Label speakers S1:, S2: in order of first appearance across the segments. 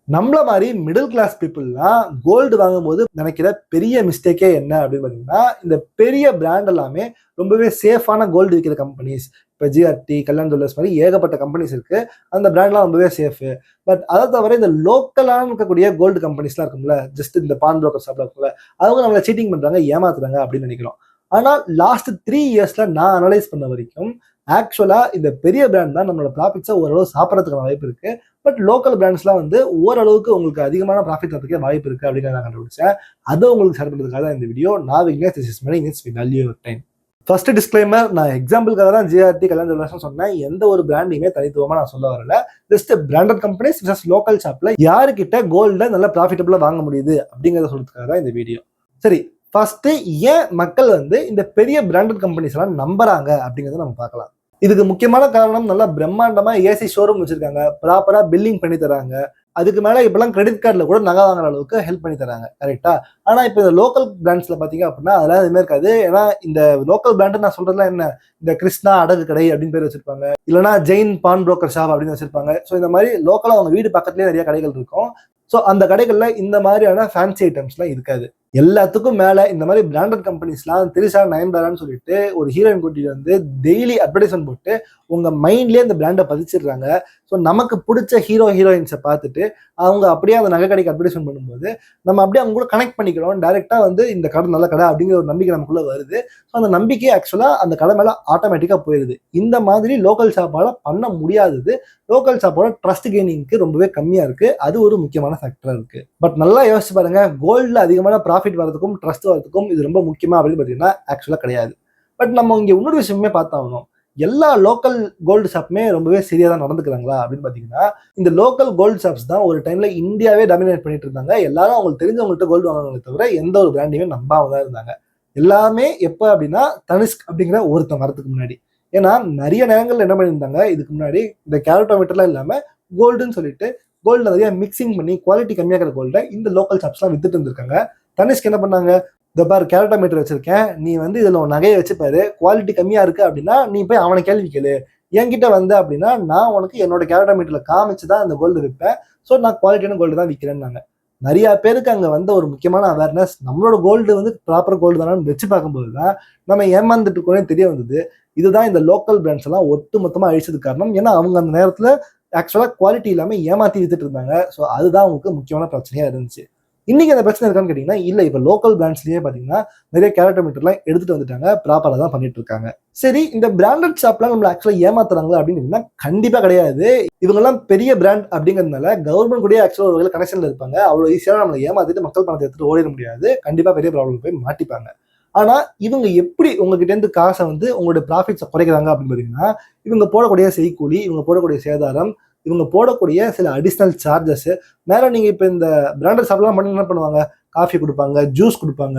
S1: நம்மள மாதிரி middle class பீப்புள்லாம் gold வாங்கும்போது நினைக்கிற பெரிய மிஸ்டேக்கே என்ன அப்படின்னு பார்த்தீங்கன்னா, இந்த பெரிய பிராண்ட் எல்லாமே ரொம்பவே சேஃபான கோல்டு விற்கிற கம்பெனிஸ். இப்போ ஜிஆர்டி, கல்யாண் ஜுவல்லர்ஸ் மாதிரி ஏகப்பட்ட கம்பெனிஸ் இருக்கு. அந்த பிராண்ட்லாம் ரொம்பவே சேஃபு. பட் அதை தவிர இந்த லோக்கலான இருக்கக்கூடிய கோல்டு கம்பெனிஸ்லாம் இருக்கும்ல, ஜஸ்ட் இந்த பான் புரோக்கர் ஷாப்ல இருக்கும்ல, அவங்க நம்மளை சீட்டிங் பண்றாங்க, ஏமாத்துறாங்க அப்படின்னு நினைக்கிறோம். ஆனால் லாஸ்ட் 3 இயர்ஸ்ல நான் அனலைஸ் பண்ண வரைக்கும் ஆக்சுவலா இந்த பெரிய பிராண்ட் தான் நம்மளோட ப்ராஃபிட்ஸை ஓரளவு சாப்பிட்றதுக்கான வாய்ப்பு இருக்கு. பட் லோக்கல் பிராண்ட்ஸ்லாம் வந்து ஓரளவுக்கு உங்களுக்கு அதிகமான ப்ராஃபிட் வரதுக்கே வாய்ப்பு இருக்கு அப்படின்னு நான் கண்டுபிடிச்சேன். அதை உங்களுக்கு ஷேர் பண்ணுறதுக்காக தான் இந்த வீடியோ. நான் Vignesh, this is money, it's value your time. First disclaimer, நான் எக்ஸாம்பிளுக்காக தான் ஜிஆர்டி, கல்யாண் ஜுவல்லர்ஸ் சொன்னேன். எந்த ஒரு பிராண்டையுமே தனித்துவமா நான் சொல்ல வரல. Just branded companies versus local ஷாப்ல யாருக்கிட்ட கோல்ட நல்லா ப்ராஃபிட்டபிளா வாங்க முடியுது அப்படிங்கிறத சொல்றதுக்காக தான் இந்த வீடியோ. சரி, ஃபர்ஸ்ட் ஏன் மக்கள் வந்து இந்த பெரிய பிராண்டட் கம்பெனிஸ் எல்லாம் நம்புறாங்க அப்படிங்கிறத நம்ம பார்க்கலாம். இதுக்கு முக்கியமான காரணம், நல்லா பிரம்மாண்டமா ஏசி ஷோரூம் வச்சிருக்காங்க, ப்ராப்பரா பில்லிங் பண்ணி தராங்க. அதுக்கு மேல இப்பெல்லாம் கிரெடிட் கார்டில் கூட நகை வாங்குற அளவுக்கு ஹெல்ப் பண்ணி தராங்க, கரெக்டா? ஆனா இப்போ இந்த லோக்கல் பிராண்ட்ஸ்ல பாத்தீங்க அப்படின்னா அதெல்லாம் எதுவுமே இருக்காது. ஏன்னா இந்த லோக்கல் பிராண்ட் நான் சொல்றதுலாம் என்ன, இந்த கிருஷ்ணா அடகு கடை அப்படின்னு பேர் வச்சிருப்பாங்க, இல்லைன்னா ஜெயின் பான் புரோக்கர் ஷாப் அப்படின்னு வச்சிருப்பாங்க. ஸோ இந்த மாதிரி லோக்கலா அவங்க வீடு பக்கத்துலேயே நிறைய கடைகள் இருக்கும். ஸோ அந்த கடைகள்ல இந்த மாதிரியான ஃபேன்சி ஐட்டம்ஸ்லாம் இருக்காது. எல்லாத்துக்கும் மேல இந்த மாதிரி பிராண்டட் கம்பெனிஸ்லாம் திரிஷா, நயன்தாரான்னு சொல்லிட்டு ஒரு ஹீரோயின் கூட்டிட்டு வந்து டெய்லி அட்வர்டைஸ்மெண்ட் போட்டு உங்க மைண்ட்லயே இந்த பிராண்டை பதிச்சிடுறாங்க. ஸோ நமக்கு பிடிச்ச ஹீரோயின்ஸை பார்த்துட்டு அவங்க அப்படியே அந்த நகை கடைக்கு அட்வர்டைஸ்மெண்ட் பண்ணும்போது நம்ம அப்படியே அவங்க கூட கனெக்ட் பண்ணிக்கிறோம். டைரக்டா வந்து இந்த கடை நல்ல கடை அப்படிங்கிற ஒரு நம்பிக்கை நமக்குள்ள வருது. ஸோ அந்த நம்பிக்கை ஆக்சுவலா அந்த கடை மேல ஆட்டோமேட்டிக்கா போயிருது. இந்த மாதிரி லோக்கல் ஷாப்பால பண்ண முடியாதது லோக்கல் ஷாப்போட ட்ரஸ்ட் கெய்னிங்க்கு ரொம்பவே கம்மியா இருக்கு. அது ஒரு முக்கியமான ஃபேக்டரா இருக்கு. பட் நல்லா யோசிச்சு பாருங்க, கோல்ட்ல அதிகமான ப்ராஃபிட் வரதுக்கும் ட்ரஸ்ட் வரதுக்கும் இது ரொம்ப முக்கியமா அப்படின்னு பாத்தீங்கன்னா ஆக்சுவலா கிடையாது. பட் நம்ம இங்க இன்னொரு விஷயமே பார்த்தாகணும். எல்லா லோக்கல் கோல்டு ஷாப்புமே ரொம்பவே சரியா தான் நடந்துக்கிறாங்களா அப்படின்னு பாத்தீங்கன்னா, இந்த லோக்கல் கோல்டு ஷாப்ஸ் தான் ஒரு டைம்ல இந்தியாவே டாமினேட் பண்ணிட்டு இருந்தாங்க. எல்லாரும் அவங்களுக்கு தெரிஞ்சவங்கள்ட்ட கோல்டு வாங்குறவங்களை தவிர எந்த ஒரு பிராண்டையுமே நம்பாம தான் இருந்தாங்க. எல்லாமே எப்ப அப்படின்னா தனிஷ்க் அப்படிங்கிற ஒருத்தன் வரதுக்கு முன்னாடி. ஏன்னா நிறைய நேரங்கள்ல என்ன பண்ணியிருந்தாங்க, இதுக்கு முன்னாடி இந்த கேரட்டோமீட்டர்லாம் இல்லாம கோல்டுன்னு சொல்லிட்டு கோல்டு நிறைய மிக்சிங் பண்ணி குவாலிட்டி கம்மியாகிற கோல்ட இந்த லோக்கல் ஷாப்ஸ்லாம் வித்துட்டு இருந்திருக்காங்க. தனிஷ்க் என்ன பண்ணாங்க, இந்த பாரு கேரட்டோமீட்டர் வச்சிருக்கேன், நீ வந்து இதுல ஒரு நகையை வச்சுப்பாரு, குவாலிட்டி கம்மியா இருக்கு அப்படின்னா நீ போய் அவனை கேள்வி கேளு, என்கிட்ட வந்த அப்படின்னா நான் உனக்கு என்னோட கேரட்டோமீட்டர்ல காமிச்சுதான் இந்த கோல்டு விற்பேன். ஸோ நான் குவாலிட்டியான கோல்டு தான் விற்கிறேன்னாங்க. நிறைய பேருக்கு அங்க வந்த ஒரு முக்கியமான அவேர்னஸ், நம்மளோட கோல்டு வந்து ப்ராப்பர் கோல்டு தானு வச்சு பார்க்கும்போது தான் நம்ம ஏமாந்துட்டு இருக்கோன்னே தெரிய வந்தது. இதுதான் இந்த லோக்கல் பிராண்ட்ஸ் எல்லாம் ஒட்டு மொத்தமா அழிச்சதுக்கு காரணம். ஏன்னா அவங்க அந்த நேரத்துல ஆக்சுவலா குவாலிட்டி இல்லாம ஏமாத்தி வித்துட்டு இருந்தாங்க. ஸோ அதுதான் அவங்களுக்கு முக்கியமான பிரச்சனையா இருந்துச்சு. இன்னைக்கு அந்த பிரச்சனை இருக்கான்னு கேட்டீங்கன்னா இல்ல. இப்ப லோக்கல் பிராண்ட்ஸ்லயே பாத்தீங்கன்னா நிறைய கேரட்டோமீட்டர்லாம் எடுத்துட்டு வந்துட்டாங்க, ப்ராப்பரா தான் பண்ணிட்டு இருக்காங்க. சரி, இந்த பிராண்டட் ஷாப்லாம் நம்மள ஆக்சுவலா ஏமாத்துறாங்களா அப்படின்னு கண்டிப்பா கிடையாது. இவங்க எல்லாம் பெரிய பிராண்ட் அப்படிங்கிறதுனால கவர்மெண்ட் கூட ஆக்சுவலா ஒரு வகையில் கனெக்ஷன்ல இருப்பாங்க. அவ்வளவு ஈஸியா நம்மளை ஏமாத்திட்டு மக்கள் பணத்தை எடுத்துட்டு ஓடிட முடியாது. கண்டிப்பா பெரிய ப்ராப்ளம் போய் மாட்டிப்பாங்க. ஆனா இவங்க எப்படி உங்ககிட்ட இருந்து காசை வந்து உங்களுடைய ப்ராஃபிட்ஸை குறைக்கிறாங்க அப்படின்னு பாத்தீங்கன்னா, இவங்க போடக்கூடிய செய்கூலி, இவங்க போடக்கூடிய சேதாரம், இவங்க போடக்கூடிய சில அடிஷனல் சார்ஜஸ் மேல. நீங்க இப்ப இந்த பிராண்டட் ஷாப்லாம் பண்ணி என்ன பண்ணுவாங்க, காஃபி கொடுப்பாங்க, ஜூஸ் கொடுப்பாங்க,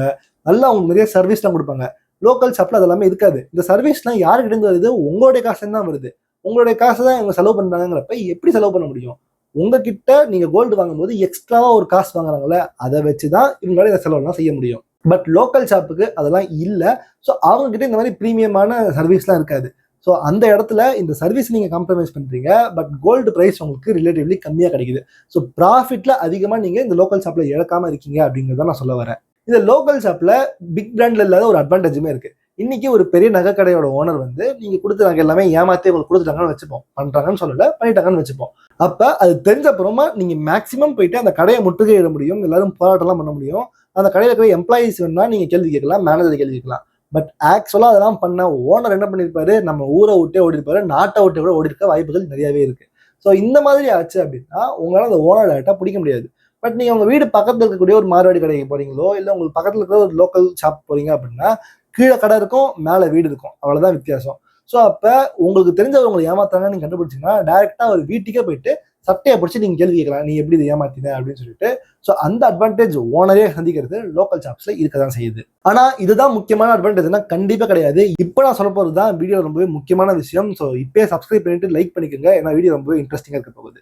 S1: நல்லா அவங்க நிறைய சர்வீஸ்லாம் கொடுப்பாங்க. லோக்கல் ஷாப்ல அதெல்லாமே இருக்காது. இந்த சர்வீஸ்லாம் யாருக்கிட்ட இருந்து வருது, உங்களுடைய காசு தான் வருது. உங்களுடைய காசை தான் இவங்க செலவு பண்றாங்கிறப்ப எப்படி செலவு பண்ண முடியும்? உங்ககிட்ட நீங்க கோல்டு வாங்கும்போது எக்ஸ்ட்ராவா ஒரு காசு வாங்குறாங்கல்ல, அதை வச்சுதான் இவங்களால இந்த செலவுலாம் செய்ய முடியும். பட் லோக்கல் ஷாப்புக்கு அதெல்லாம் இல்லை. ஸோ அவங்க கிட்ட இந்த மாதிரி ப்ரீமியமான சர்வீஸ்லாம் இருக்காது. ஸோ அந்த இடத்துல இந்த சர்வீஸ் நீங்க காம்ப்ரமைஸ் பண்றீங்க, பட் கோல்டு பிரைஸ் உங்களுக்கு ரிலேட்டிவ்லி கம்மியா கிடைக்குது. ஸோ ப்ராஃபிட்ல அதிகமா நீங்க இந்த லோக்கல் ஷாப்ல இழக்காம இருக்கீங்க அப்படிங்கிறத நான் சொல்ல வரேன். இந்த லோக்கல் ஷாப்ல பிக் பிராண்ட்ல இல்லாத ஒரு அட்வான்டேஜுமே இருக்கு. இன்னைக்கு ஒரு பெரிய நகைக்கடையோட ஓனர் வந்து நீங்க கொடுத்த நகை எல்லாமே ஏமாத்தி உங்களுக்கு கொடுத்துட்டாங்கன்னு வச்சுப்போம், பண்றாங்கன்னு சொல்லல, பண்ணிட்டாங்கன்னு வச்சுப்போம். அப்ப அது தெரிஞ்ச அப்புறமா நீங்க மேக்சிமம் போயிட்டு அந்த கடையை முற்றுகையிட முடியும், எல்லாரும் போராட்டம்லாம் பண்ண முடியும். அந்த கடையில் இருக்கிற எம்ப்ளாயிஸ் வேணா நீங்க கேள்வி கேட்கலாம், மேனேஜர் கேள்வி கேட்கலாம். பட் ஆக்சுவலா அதெல்லாம் பண்ண ஓனர் என்ன பண்ணிருப்பாரு, நம்ம ஊரை விட்டே ஓடி இருப்பாரு, நாட்டை விட்டு கூட ஓடி இருக்க வாய்ப்புகள் நிறையவே இருக்கு. ஸோ இந்த மாதிரி ஆச்சு அப்படின்னா உங்களால அந்த ஓனர் டேரக்டா பிடிக்க முடியாது. பட் நீங்க உங்க வீடு பக்கத்துல இருக்கக்கூடிய ஒரு மார்வாடி கடைக்கு போறீங்களோ, இல்ல உங்களுக்கு பக்கத்துல இருக்கிற ஒரு லோக்கல் ஷாப் போறீங்க அப்படின்னா கீழே கடை இருக்கும், மேல வீடு இருக்கும், அவ்வளவுதான் வித்தியாசம். ஸோ அப்ப உங்களுக்கு தெரிஞ்சவங்களை ஏமாத்தாங்க நீங்க கண்டுபிடிச்சீங்கன்னா டைரக்டா ஒரு வீட்டுக்கே போயிட்டு சட்டையை பிடிச்சி நீங்க கேள்வி கேட்கலாம், நீ எப்படி இதை ஏமாத்தின அப்படின்னு சொல்லிட்டு. ஸோ அந்த அட்வான்டேஜ் ஓனரே சந்திக்கிறது லோக்கல் ஷாப்ஸ்ல இருக்கதான் செய்யுது. ஆனா இதுதான் முக்கியமான அட்வான்டேஜ்னா கண்டிப்பா கிடையாது. இப்போ நான் சொல்ல போறதுதான் வீடியோ ரொம்பவே முக்கியமான விஷயம். ஸோ இப்பயே சப்ஸ்கிரைப் பண்ணிட்டு லைக் பண்ணிக்கோங்க, ஏன்னா வீடியோ ரொம்பவே இன்ட்ரெஸ்டிங்கா இருக்க போகுது.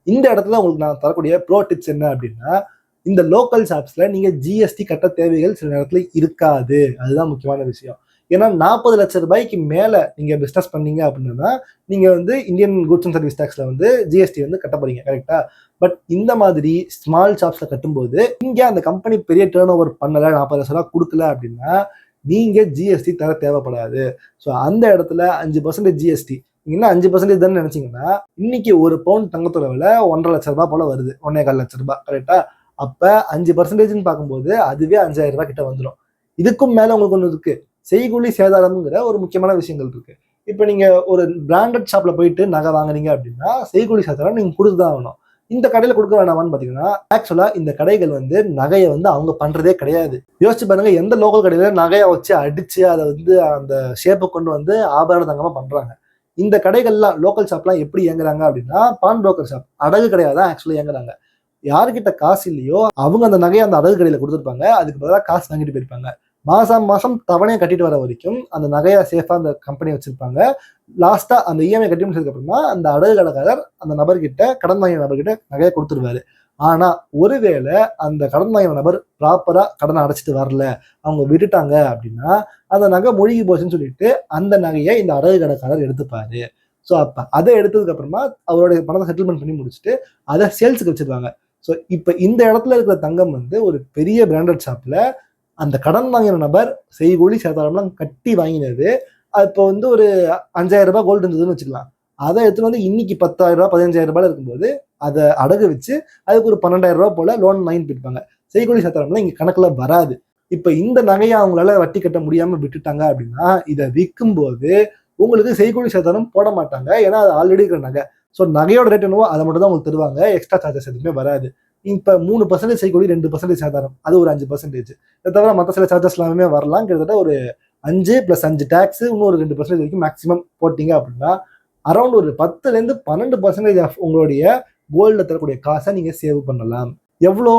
S1: இந்த இடத்துல உங்களுக்கு நான் தரக்கூடிய ப்ரோ டிப்ஸ் என்ன அப்படின்னா, இந்த லோக்கல் ஷாப்ஸ்ல நீங்க ஜிஎஸ்டி கட்ட தேவைகள் சில நேரத்துல இருக்காது. அதுதான் முக்கியமான விஷயம். ஏன்னா 40 லட்சம் ரூபாய்க்கு மேல நீங்க பிசினஸ் பண்ணீங்க அப்படின்னா நீங்க வந்து இந்தியன் கூட்ஸ் அண்ட் சர்வீஸ் டாக்ஸ்ல வந்து ஜிஎஸ்டி வந்து கட்ட போறீங்க, கரெக்டா? பட் இந்த மாதிரி ஸ்மால் ஷாப்ஸ்ல கட்டும்போது இங்க அந்த கம்பெனி பெரிய டேர்ன் ஓவர் பண்ணல, 40 லட்சம் ரூபாய் கொடுக்கல அப்படின்னா நீங்க ஜிஎஸ்டி தர தேவைப்படாது. ஸோ அந்த இடத்துல 5% ஜிஎஸ்டி, நீங்க என்ன 5% தானே நினைச்சீங்கன்னா இன்னைக்கு ஒரு பவுன் தங்கத்தோட விலை 1.5 லட்சம் ரூபாய் போல வருது, 1.25 லட்சம் ரூபாய், கரெக்டா? அப்ப 5%ன்னு பார்க்கும்போது அதுவே 5,000 ரூபாய் கிட்ட வந்துடும். இதுக்கும் மேல உங்களுக்கு ஒன்று இருக்கு, செய்கூலி சேதாரம்ங்கிற ஒரு முக்கியமான விஷயங்கள் இருக்கு. இப்போ நீங்க ஒரு பிராண்டட் ஷாப்ல போயிட்டு நகை வாங்குறீங்க அப்படின்னா செய்கூலி சேதாரம் நீங்க கொடுத்துதான் ஆகணும். இந்த கடையில கொடுக்க வேணாமான்னு பாத்தீங்கன்னா ஆக்சுவலா இந்த கடைகள் வந்து நகையை வந்து அவங்க பண்றதே கிடையாது. யோசிச்சு பாருங்க, எந்த லோக்கல் கடையில நகையை வச்சு அடிச்சு அதை வந்து அந்த ஷேப்பை கொண்டு வந்து ஆபரண தங்கமா பண்றாங்க. இந்த கடைகள்லாம் லோக்கல் ஷாப்லாம் எப்படி இயங்குறாங்க அப்படின்னா பான் புரோக்கர் ஷாப், அடகு கடையா தான் ஆக்சுவலா இயங்குறாங்க. யாருக்கிட்ட காசு இல்லையோ அவங்க அந்த நகையை அந்த அடகு கடையில கொடுத்துருப்பாங்க, அதுக்கு பதிலாக காசு வாங்கிட்டு போயிருப்பாங்க. மாசம் மாசம் தவணையை கட்டிட்டு வர வரைக்கும் அந்த நகையை சேஃபா அந்த கம்பெனி வச்சிருப்பாங்க. லாஸ்டா அந்த இஎம்ஐ கட்டி முடிச்சதுக்கு அப்புறமா அந்த அடகு கடைக்காரர் அந்த நபர்கிட்ட, கடன் வாங்கின நபர்கிட்ட நகையை கொடுத்துருவாரு. ஆனா ஒருவேளை அந்த கடன் வாங்கின நபர் ப்ராப்பரா கடனை அடைச்சிட்டு வரல, அவங்க விட்டுட்டாங்க அப்படின்னா அந்த நகை மூழ்கி போச்சுன்னு சொல்லிட்டு அந்த நகையை இந்த அடகு கடைக்காரர் எடுத்துப்பாரு. ஸோ அப்ப அதை எடுத்ததுக்கு அப்புறமா அவருடைய பணத்தை செட்டில்மெண்ட் பண்ணி முடிச்சுட்டு அதை சேல்ஸுக்கு வச்சிருவாங்க. ஸோ இப்ப இந்த இடத்துல இருக்கிற தங்கம் வந்து ஒரு பெரிய பிராண்டட் ஷாப்ல அந்த கடன் வாங்கின நபர் செய்கூலி சேதாரம்லாம் கட்டி வாங்கினது, இப்போ வந்து ஒரு 5,000 ரூபாய் கோல்டு இருந்ததுன்னு வச்சுக்கலாம். அதை எடுத்துட்டு வந்து இன்னைக்கு 10,000 ரூபாய் 15,000 ரூபாய் இருக்கும்போது அதை அடகு வச்சு அதுக்கு ஒரு 12,000 ரூபாய் போல லோன் வாங்கி போயிருப்பாங்க. செய்கூலி சேதாரம்லாம் இங்க கணக்குல வராது. இப்ப இந்த நகையை அவங்களால வட்டி கட்ட முடியாம விட்டுட்டாங்க அப்படின்னா இதை விற்கும் போது உங்களுக்கு செய்கூலி சேதாரம் போட மாட்டாங்க, ஏன்னா அது ஆல்ரெடி இருக்கிற நகை. ஸோ நகையோட ரேட் என்னவோ அதை மட்டும் தான் உங்களுக்கு தருவாங்க, எக்ஸ்ட்ரா சார்ஜஸ் எதுவுமே வராது. இப்போ 3% செய்கூலி, 2% சேதாரம், அது ஒரு 5%. இதை தவிர மற்ற சில சார்ஜஸ் எல்லாமே வரலாம். கிட்டத்தட்ட ஒரு 5 + 5 டேக்ஸ் இன்னும் ஒரு 2% வரைக்கும் மேக்ஸிமம் போட்டீங்க அப்படின்னா அரௌண்ட் ஒரு 10லேருந்து 12% ஆஃப் உங்களுடைய கோல்டில் தரக்கூடிய காசை நீங்க சேவ் பண்ணலாம். எவ்வளோ?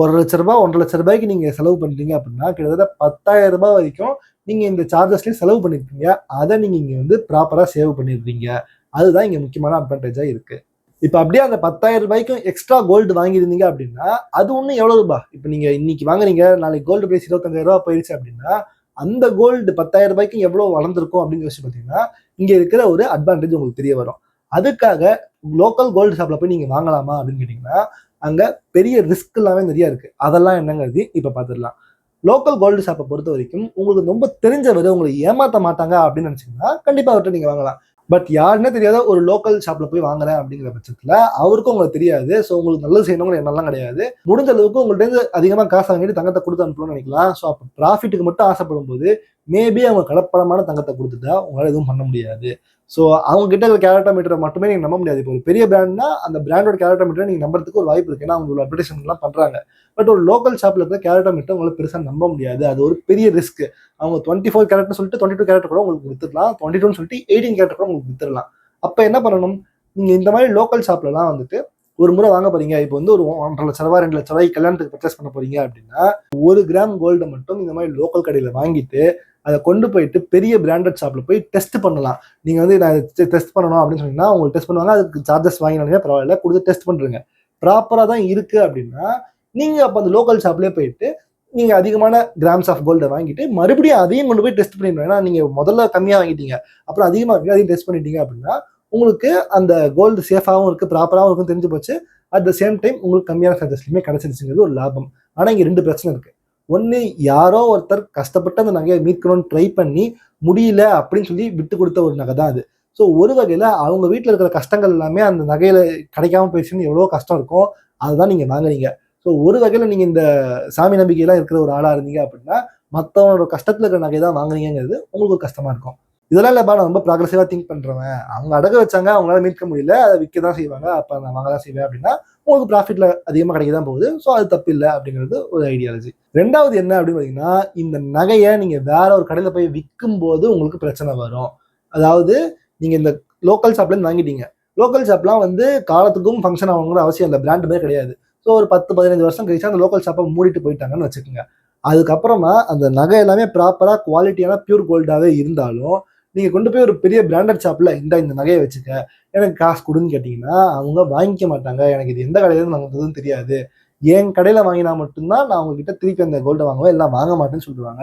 S1: 1 லட்ச ரூபாய் 1.5 லட்ச ரூபாய்க்கு நீங்க செலவு பண்றீங்க அப்படின்னா கிட்டத்தட்ட 10,000 ரூபாய் வரைக்கும் நீங்க இந்த சார்ஜஸ்லயும் செலவு பண்ணிருப்பீங்க. அதை நீங்க இங்க வந்து ப்ராப்பரா சேவ் பண்ணிடுறீங்க. அதுதான் இங்க முக்கியமான அட்வான்டேஜா இருக்கு. இப்ப அப்படியே அந்த 10,000 ரூபாய்க்கும் எக்ஸ்ட்ரா கோல்டு வாங்கியிருந்தீங்க அப்படின்னா அது ஒன்றும் எவ்வளவு ரூபாய்? இப்ப நீங்க இன்னைக்கு வாங்குறீங்க, நாளைக்கு கோல்டு பிரைஸ் 25,000 ரூபாய் போயிருச்சு அப்படின்னா அந்த கோல்டு 10,000 ரூபாய்க்கும் எவ்வளவு வளர்ந்துருக்கும் அப்படின்னு யோசிச்சு பார்த்தீங்கன்னா இங்க இருக்கிற ஒரு அட்வான்டேஜ் உங்களுக்கு தெரிய வரும். அதுக்காக லோக்கல் கோல்டு ஷாப்ல போய் நீங்க வாங்கலாமா அப்படின்னு கேட்டீங்கன்னா அங்க பெரிய ரிஸ்க் எல்லாமே நிறைய இருக்கு. அதெல்லாம் என்னங்கிறது இப்ப பார்த்துடலாம். லோக்கல் கோல்டு ஷாப்பை பொறுத்த வரைக்கும் உங்களுக்கு ரொம்ப தெரிஞ்சவர் உங்களை ஏமாற்ற மாட்டாங்க அப்படின்னு நினைச்சீங்கன்னா கண்டிப்பா அவர்கிட்ட நீங்க வாங்கலாம். பட் யாருன்னே தெரியாத ஒரு லோக்கல் ஷாப்ல போய் வாங்குறேன் அப்படிங்கிற பட்சத்துல அவருக்கும் உங்களுக்கு தெரியாது. ஸோ உங்களுக்கு நல்லது செய்யணுங்கிற எண்ணம்லாம் கிடையாது. முடிஞ்ச அளவுக்கு உங்கள்கிட்ட அதிகமா காசு வாங்கிட்டு தங்கத்தை கொடுத்து அனுப்பணும்னு நினைக்கலாம். ஸோ அப்போ ப்ராஃபிட்டுக்கு மட்டும் ஆசைப்படும் போது மேபி அவங்க கலப்படமான தங்கத்தை கொடுத்துட்டா உங்களால எதுவும் பண்ண முடியாது. ஸோ அவங்க கிட்ட இருக்கிற கேரக்டர் மீட்டரை மட்டுமே நீங்க நம்ப முடியாது. இப்போ ஒரு பெரிய பிராண்ட்னா அந்த பிராண்டோட கேரக்டர் மீட்டரை நீங்க நம்புறதுக்கு ஒரு வாய்ப்பு இருக்கு, ஏன்னா அவங்க அட்வர்டைஸ்மெண்ட் எல்லாம் பண்றாங்க. பட் ஒரு லோக்கல் ஷாப்ல இருக்கிற கேரக்டர் மீட்டர் உங்களுக்கு பெருசா நம்ப முடியாது. அது ஒரு பெரிய ரிஸ்க். அவங்க 24 கேரக்டர் சொல்லிட்டு 22 கேரக்டர் கூட உங்களுக்கு வித்துடலாம், 22 சொல்லிட்டு 18 கேரக்டர் கூட உங்களுக்கு வித்துடலாம். அப்ப என்ன பண்ணணும்? நீங்க இந்த மாதிரி லோக்கல் ஷாப்லலாம் வந்துட்டு ஒரு முறை வாங்க போறீங்க, இப்போ வந்து ஒரு 1.5 லட்ச ரூபாய் 2 லட்ச ரூபாய்க்கு கல்யாணத்துக்கு பர்ச்சேஸ் பண்ண போறீங்க அப்படின்னா 1 கிராம் கோல்டை மட்டும் இந்த மாதிரி லோக்கல் கடையில வாங்கிட்டு அதை கொண்டு போயிட்டு பெரிய பிராண்டட் ஷாப்ல போய் டெஸ்ட் பண்ணலாம். நீங்க வந்து நான் டெஸ்ட் பண்ணணும் அப்படின்னு சொன்னீங்கன்னா உங்களுக்கு டெஸ்ட் பண்ணுவாங்க, அதுக்கு சார்ஜஸ் வாங்கினாலுமே பரவாயில்ல, கொடுத்து டெஸ்ட் பண்றீங்க, ப்ராப்பரா தான் இருக்கு அப்படின்னா நீங்க அப்ப அந்த லோக்கல் ஷாப்லயே போயிட்டு நீங்க அதிகமான கிராம்ஸ் ஆஃப் கோல்டை வாங்கிட்டு மறுபடியும் அதையும் கொண்டு போய் டெஸ்ட் பண்ணிடணும். ஏன்னா நீங்க முதல்ல கம்மியா வாங்கிட்டீங்க, அப்புறம் அதிகமா அதையும் டெஸ்ட் பண்ணிட்டீங்க அப்படின்னா உங்களுக்கு அந்த கோல்டு சேஃபாகவும் இருக்கு, ப்ராப்பராகவும் இருக்கும் தெரிஞ்சு போச்சு. அட் த சேம் டைம் உங்களுக்கு கம்மியான சார்ஜஸ்லையுமே கிடைச்சிருச்சுங்கிறது ஒரு லாபம். ஆனா இங்க 2 பிரச்சனை இருக்கு. ஒன்னு, யாரோ ஒருத்தர் கஷ்டப்பட்டு அந்த நகையை மீட்கணும்னு ட்ரை பண்ணி முடியல அப்படின்னு சொல்லி விட்டு கொடுத்த ஒரு நகை தான் அது. ஸோ ஒரு வகையில அவங்க வீட்டில் இருக்கிற கஷ்டங்கள் எல்லாமே அந்த நகையில கிடைக்காம போயிடுச்சுன்னு எவ்வளோ கஷ்டம் இருக்கும், அதுதான் நீங்க வாங்குறீங்க. ஸோ ஒரு வகையில நீங்க இந்த சாமி நம்பிக்கையெல்லாம் இருக்கிற ஒரு ஆளா இருந்தீங்க அப்படின்னா மற்றவனோட கஷ்டத்துல இருக்கிற நகை தான் வாங்குறீங்கிறது உங்களுக்கு ஒரு கஷ்டமா இருக்கும். இதெல்லாம் இல்லப்பா, நான் ரொம்ப ப்ராக்ரஸிவா திங்க் பண்றவன், அவங்க அடகு வச்சாங்க, அவங்களால மீட்க முடியல, அதை விற்க தான் செய்வாங்க, அப்ப நான் வாங்க தான் செய்வேன் அப்படின்னா உங்களுக்கு ப்ராஃபிட்ல அதிகமாக கிடைக்க தான் போகுது. ஸோ அது தப்பு இல்லை அப்படிங்கிறது ஒரு ஐடியாலஜி. ரெண்டாவது என்ன அப்படின்னு பார்த்தீங்கன்னா, இந்த நகையை நீங்க வேற ஒரு கடையில போய் விற்கும் போது உங்களுக்கு பிரச்சனை வரும். அதாவது நீங்க இந்த லோக்கல் ஷாப்ல இருந்து வாங்கிட்டீங்க, லோக்கல் ஷாப்லாம் வந்து காலத்துக்கும் ஃபங்க்ஷன் ஆகணுங்கிற அவசியம் இல்லை, பிராண்டுமே கிடையாது. ஸோ ஒரு 10-15 வருஷம் கழிச்சு அந்த லோக்கல் ஷாப்பை மூடிட்டு போயிட்டாங்கன்னு வச்சுக்கோங்க. அதுக்கப்புறமா அந்த நகை எல்லாமே ப்ராப்பரா குவாலிட்டியான பியூர் கோல்டாவே இருந்தாலும் நீங்க கொண்டு போய் ஒரு பெரிய பிராண்டட் ஷாப்ல இந்த நகையை வச்சுக்க, எனக்கு காசு கொடுன்னு கேட்டீங்கன்னா அவங்க வாங்கிக்க மாட்டாங்க. எனக்கு இது எந்த கடையில இருந்து வாங்குறதுன்னு தெரியாது, என் கடையில் வாங்கினா மட்டும்தான் நான் உங்ககிட்ட திருப்பி அந்த கோல்டை வாங்குவேன், எல்லாம் வாங்க மாட்டேன்னு சொல்லுவாங்க.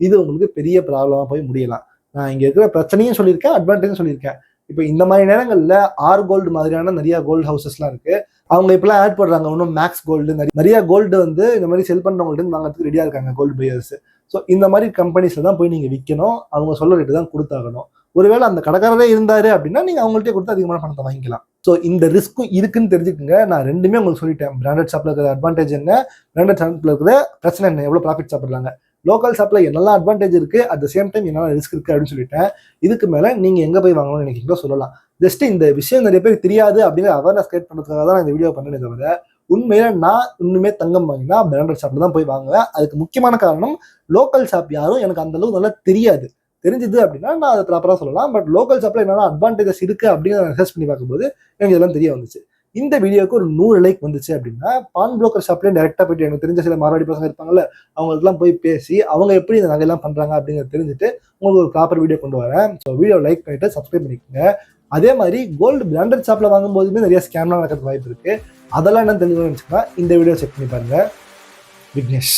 S1: இது உங்களுக்கு பெரிய ப்ராப்ளமாக போய் முடியலாம். நான் இங்கே இருக்கிற பிரச்சனையும் சொல்லியிருக்கேன், அட்வான்டேஜும் சொல்லியிருக்கேன். இப்போ இந்த மாதிரி நேரங்களில் ஆர் கோல்டு மாதிரியான நிறைய கோல்டு ஹவுசஸ்லாம் இருக்கு. அவங்க இப்பெல்லாம் ஆட் போடுறாங்க, இன்னும் மேக்ஸ் கோல்டு, நிறைய கோல்டு வந்து இந்த மாதிரி செல் பண்ணுறவங்கள்ட்ட வாங்குறதுக்கு ரெடியாக இருக்காங்க கோல்டு பையர்ஸ். ஸோ இந்த மாதிரி கம்பெனிஸில் தான் போய் நீங்கள் விற்கணும், அவங்க சொல்ல ரேட்டு தான் கொடுத்தாகணும். ஒருவேளை அந்த கடைக்காரரே இருந்தாரு அப்படின்னா நீங்கள் அவங்கள்ட்டே கொடுத்து அதிகமான பணத்தை வாங்கிக்கலாம். ஸோ இந்த ரிஸ்க்கும் இருக்குன்னு தெரிஞ்சுக்கோங்க. நான் ரெண்டுமே உங்களுக்கு சொல்லிட்டேன். பிராண்டட் ஷாப்பில் இருக்கிற அட்வான்டேஜ் என்ன, பிராண்டட் ஷாப்பில் இருக்கிற பிரச்சனை என்ன, எவ்வளோ ப்ராஃபிட் சாப்பிட்றாங்க, லோக்கல் ஷாப்பில் என்னெல்லாம் அட்வான்டேஜ் இருக்குது, அட் த சேம் டைம் என்னெல்லாம் ரிஸ்க் இருக்குது அப்படின்னு சொல்லிட்டேன். இதுக்கு மேலே நீங்கள் எங்கே போய் வாங்கணும்னு நினைக்கிறீங்களோ சொல்லலாம். ஜஸ்ட் இந்த விஷயம் நிறைய பேர் தெரியாது அப்படிங்கிற அவேர்னஸ் கிரியேட் பண்ணுறதுக்காக தான் நான் இந்த வீடியோ பண்ணேனே தவிர, உண்மையில நான் இன்னுமே தங்கம் வாங்கினா பிராண்டட் ஷாப்பில் தான் போய் வாங்குவேன். அதுக்கு முக்கியமான காரணம், லோக்கல் ஷாப் யாரும் எனக்கு அந்த அளவுக்கு நல்லா தெரியாது. தெரிஞ்சது அப்படின்னா நான் அதை ப்ராப்பராக சொல்லலாம். பட் லோக்கல் ஷாப்பில் என்னென்ன அட்வான்டேஜஸ் இருக்குது அப்படின்னு நான் ரிசர்ச் பண்ணி பார்க்கும்போது எனக்கு இதெல்லாம் தெரிய வந்துச்சு. இந்த வீடியோக்கு ஒரு 100 லைக் வந்துச்சு அப்படின்னா பான் புரோக்கர் ஷாப்லேயும் டேரெக்டாக போயிட்டு எனக்கு தெரிஞ்ச சில மார்வாடி பசங்க இருப்பாங்கல்ல, அவங்களுக்குலாம் போய் பேசி அவங்க எப்படி இந்த நகையெல்லாம் பண்ணுறாங்க அப்படிங்கிறத தெரிஞ்சுட்டு உங்களுக்கு ஒரு ப்ராப்பர் வீடியோ கொண்டு வரேன். ஸோ வீடியோ லைக் பண்ணிட்டு சப்ஸ்கிரைப் பண்ணிக்கோங்க. அதே மாதிரி கோல்டு பிராண்டட் ஷாப்பில் வாங்கும்போதுமே நிறைய ஸ்கேம்லாம் நடக்கிறதுக்கு வாய்ப்பு இருக்குது. அதெல்லாம் என்ன தெரிஞ்சுக்கணும்னு வச்சுக்கலாம், இந்த வீடியோ செக் பண்ணி பாருங்கள். விக்னேஷ்.